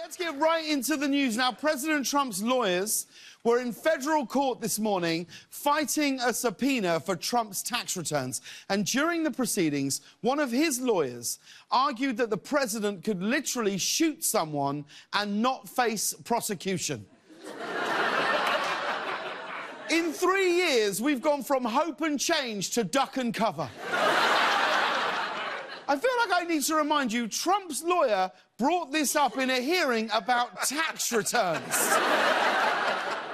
Let's get right into the news now. President Trump's lawyers were in federal court this morning fighting a subpoena for Trump's tax returns. And during the proceedings, one of his lawyers argued that the president could literally shoot someone and not face prosecution. In 3 years, we've gone from hope and change to duck and cover. I feel like I need to remind you, Trump's lawyer brought this up in a hearing about tax returns.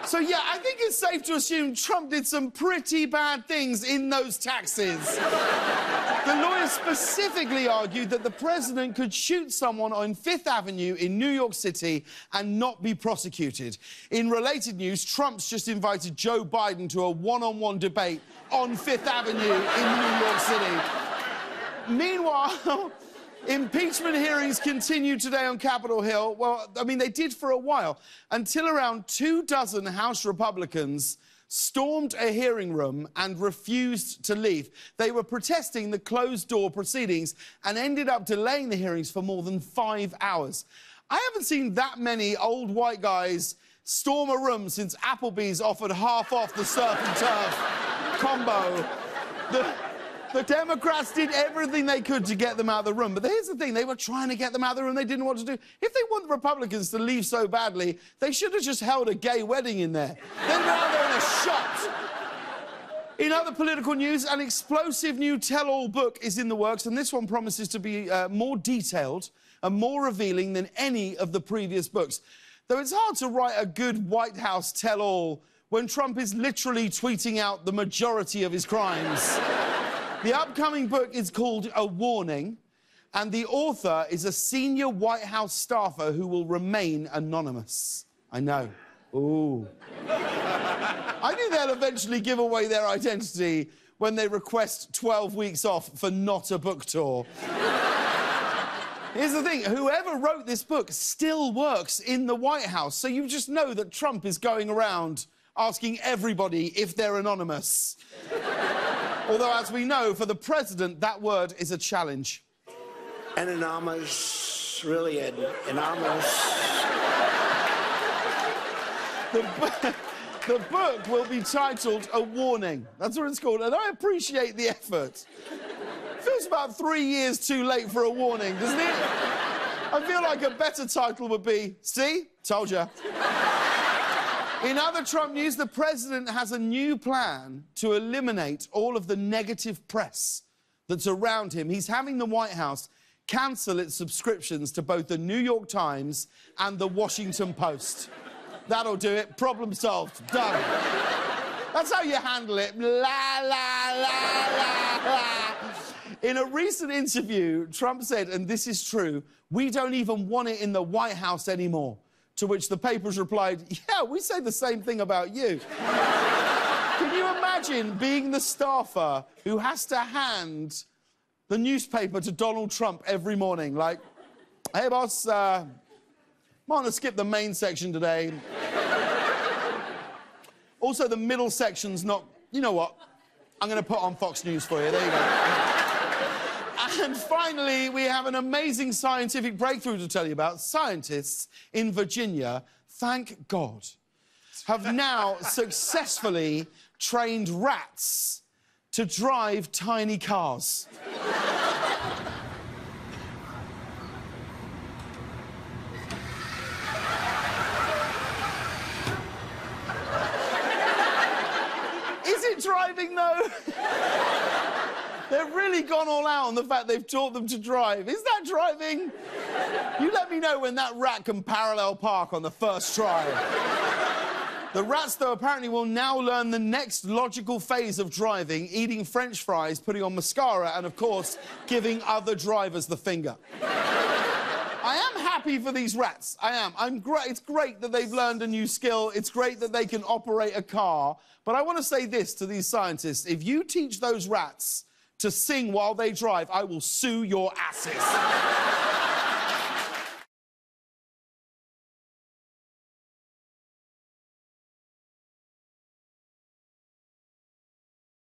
So, yeah, I think it's safe to assume Trump did some pretty bad things in those taxes. The lawyer specifically argued that the president could shoot someone on Fifth Avenue in New York City and not be prosecuted. In related news, Trump's just invited Joe Biden to a one-on-one debate on Fifth Avenue in New York City. Meanwhile, impeachment hearings continue today on Capitol Hill. Well, I mean, they did for a while, until around 24 House Republicans stormed a hearing room and refused to leave. They were protesting the closed-door proceedings and ended up delaying the hearings for more than 5 hours. I haven't seen that many old white guys storm a room since Applebee's offered half off the surf and turf combo. The Democrats did everything they could to get them out of the room. But here's the thing, they were trying to get them out of the room. They didn't know what to do. If they want the Republicans to leave so badly, they should have just held a gay wedding in there. They'd been out there in a shot. In other political news, an explosive new tell-all book is in the works, and this one promises to be more detailed and more revealing than any of the previous books. Though it's hard to write a good White House tell-all when Trump is literally tweeting out the majority of his crimes. The upcoming book is called A Warning, and the author is a senior White House staffer who will remain anonymous. I know. Ooh. I think they'll eventually give away their identity when they request 12 weeks off for not a book tour. Here's the thing, whoever wrote this book still works in the White House, so you just know that Trump is going around asking everybody if they're anonymous. Although, as we know, for the president, that word is a challenge. Anonymous, really anonymous. The book will be titled A Warning. That's what it's called, and I appreciate the effort. Feels about 3 years too late for a warning, doesn't it? I feel like a better title would be, see? Told ya. In other Trump news, the president has a new plan to eliminate all of the negative press that's around him. He's having the White House cancel its subscriptions to both the New York Times and the Washington Post. That'll do it. Problem solved. Done. That's how you handle it. La, la, la, la, la. In a recent interview, Trump said, and this is true, "We don't even want it in the White House anymore." To which the papers replied, "Yeah, we say the same thing about you." Can you imagine being the staffer who has to hand the newspaper to Donald Trump every morning? Like, "Hey, boss, might want to skip the main section today. Also, the middle section's not... You know what? I'm going to put on Fox News for you. There you go." And finally, we have an amazing scientific breakthrough to tell you about. Scientists in Virginia, thank God, have now successfully trained rats to drive tiny cars. Is it driving, though? They've really gone all out on the fact they've taught them to drive. Is that driving? You let me know when that rat can parallel park on the first try. The rats, though, apparently will now learn the next logical phase of driving, eating French fries, putting on mascara, and, of course, giving other drivers the finger. I am happy for these rats. I am. It's great that they've learned a new skill. It's great that they can operate a car. But I want to say this to these scientists. If you teach those rats to sing while they drive, I will sue your asses.